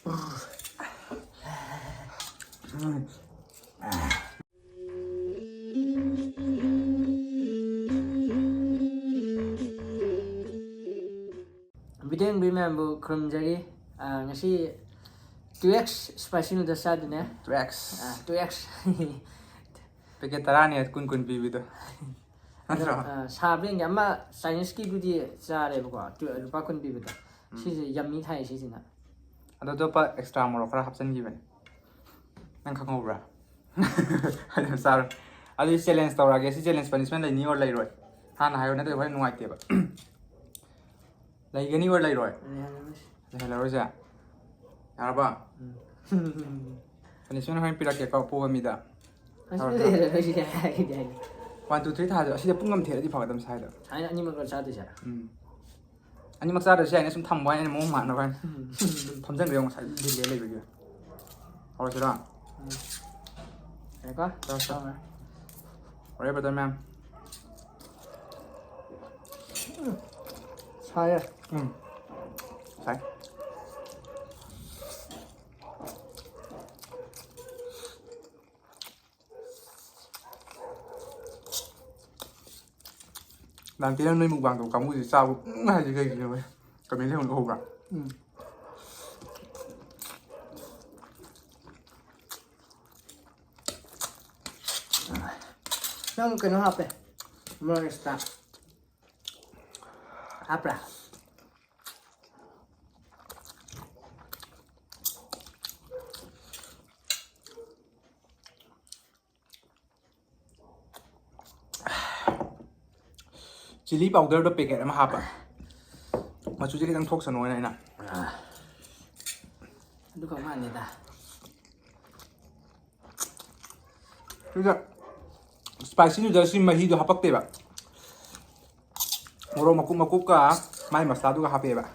Video member Krumjari, ngasi 2x spicy noodles sadune. 2x. 2x. Packet tarani kun pibido. Sabi nga ama Chinese ki dudi sare bako. Lupa kun pibido. Sisi yummy thai sisi na. Ado pa extra moro khara hapsan given. Nang khangobra. Ayo sar. Ali challenge tawrage si challenge punishment lai ni or lai roi. Han hayo na te hoi nuai te ba. Lai gani or lai roi. Lai la roja. Araba. Punishment hoi pira ke ka po mi da. 1 2 3 था असी पुंगम थे दी फगदम side hi अनि मगर सादे छ अनि मक्सा the side सम थम wine मो मान न भान थमजन रेंग साइड दिले ले बिगे और सरा हेको ता और बता ma'am Sai Sai nanti là nơi mục vàng của kamu gì sao hay gì cái rồi cái mấy thằng hộp à Nang keno hape. More stuff. Apra. chili powder đó packet em hấp à mà chú chỉ cái đang thuốc sẵn này nè Đúng không ăn này ta. bây giờ spicy noodles mà hi đó hấp tệ bạn moro makuk cả mai masala đó hấp tệ bạn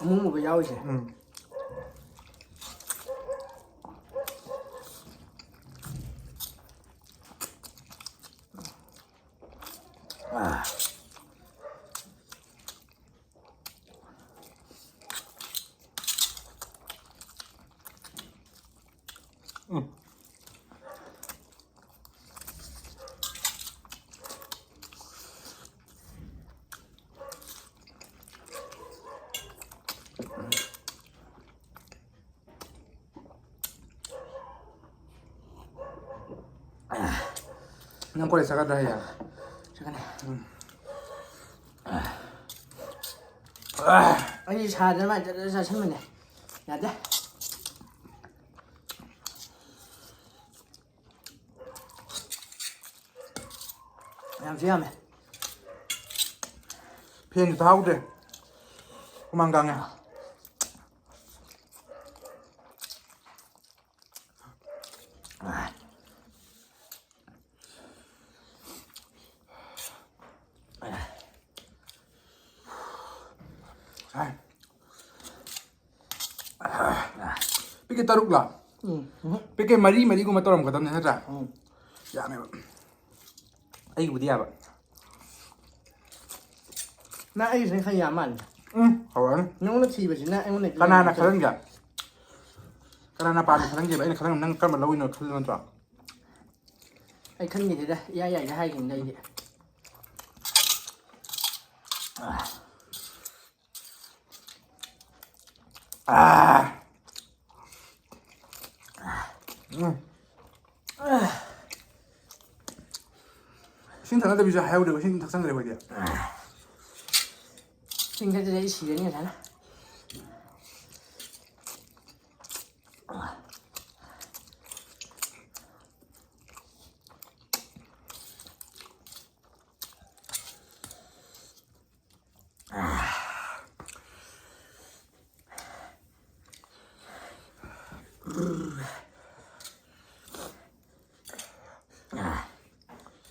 Muốn một cái dao gì? nang ko sa kadra ya Sakana. Ani 사들 만 저저 선문에. 야돼. Làm gì hả? phiền tao đấy không mang găng à cái taruk là cái mari của mà tao làm cái tao này hết ra dạ mày ấy của dia bạn Na ai sẽ khai giảm ăn. hảo Nó chỉ bởi na em này. Kanana kalian nggak? Kanana panik kalian jadi ini kalian nang kan melawin kalian tuh. Ai khăn gì thế đây? Ya ya ya hai cái đây vậy. Xin thằng nó bây giờ heo được xin thật sang được vậy đi. Xin cái đấy chỉ đến như thế này.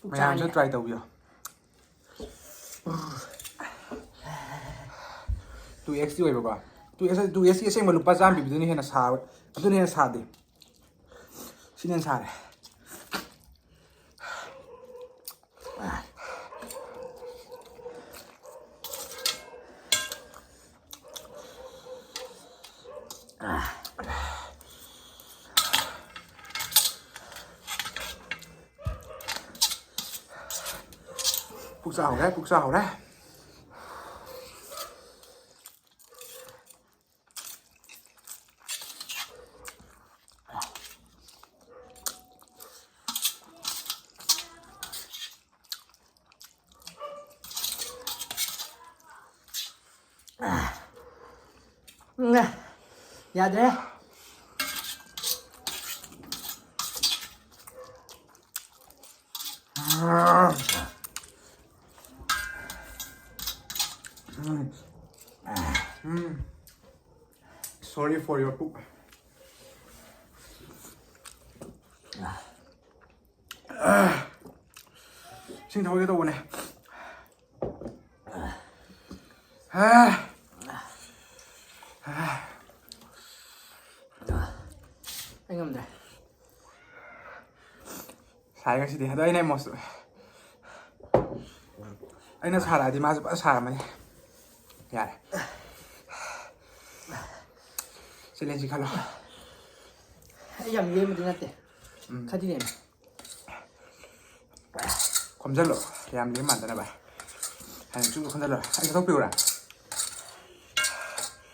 Mày làm rất try tàu giờ. Tu X đi vậy bà. Tu X cái xem mà lupa jam bị nó hiện sa, nó hiện sa đi. Xin nên sa đấy. Phúc sao đấy, phúc sao đấy. Yadre. Sorry for your poop. Xin thôi cái đồ này. Anh ngầm đây. Sai cái gì thì đây này một sự. Anh nó xả lại thì mà sẽ xả mày. Dạ. Sẽ lên gì khá lo. Anh nhầm gì mà đi nát thế. Khá đi nè. Không rất lộ. Làm lý mặt đó bà. Anh chú không rất lộ. Anh sẽ không biểu ra.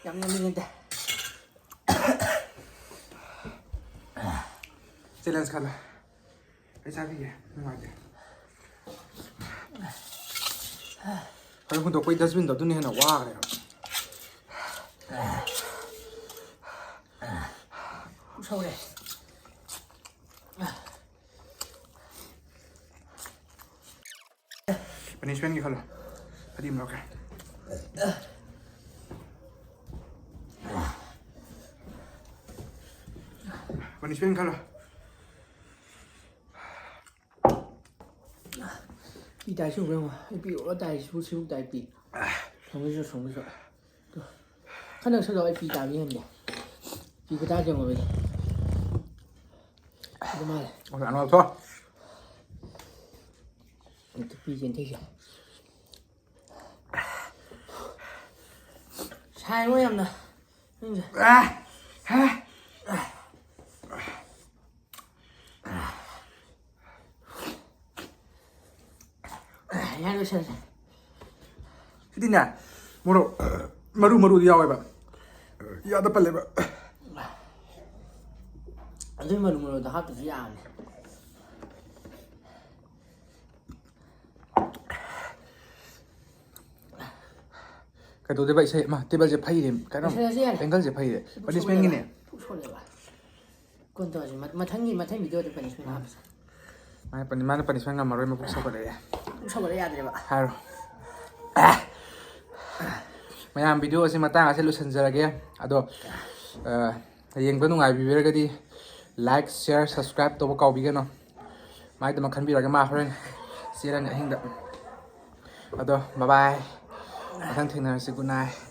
Nhầm đi nè. Sẽ lên khá lo. Cái sao cái gì? Ngoài kìa. Kalau untuk kau dustbin tu ni hendak wah ni. Sâu đây. Punishment ni kalau. Tadi melakukan. Punishment kalau. Bị tai xuống không? Bị nó tai xuống tai bị. Không biết rồi. Khả năng sau đó bị tai như thế này. Bị cái tai trong rồi. Cái mà này. Ông ăn vào thôi. Bị chuyện thế kìa. Sai quá em nè. Yan sen. Ini ni, maru dia awak, ya ada pelak. Ada maru dah hati dia ni. Cái đồ thế vậy sẽ mà thế bây giờ phay thì cái đó angle sẽ phay đấy. Punishment như này. Con tôi mà thằng video thì punishment apa? Mana punishment nggak maru emang pusat pada ya. Pusat pada ya ada. Haro. Mayam video asi matang asi lu senjarage. Ado yang penu ngai bibir gadi like, share, subscribe to kau bigano. Mai teman kan biraga ma friend. Siran hingga. Ado bye bye. Thank you, good night.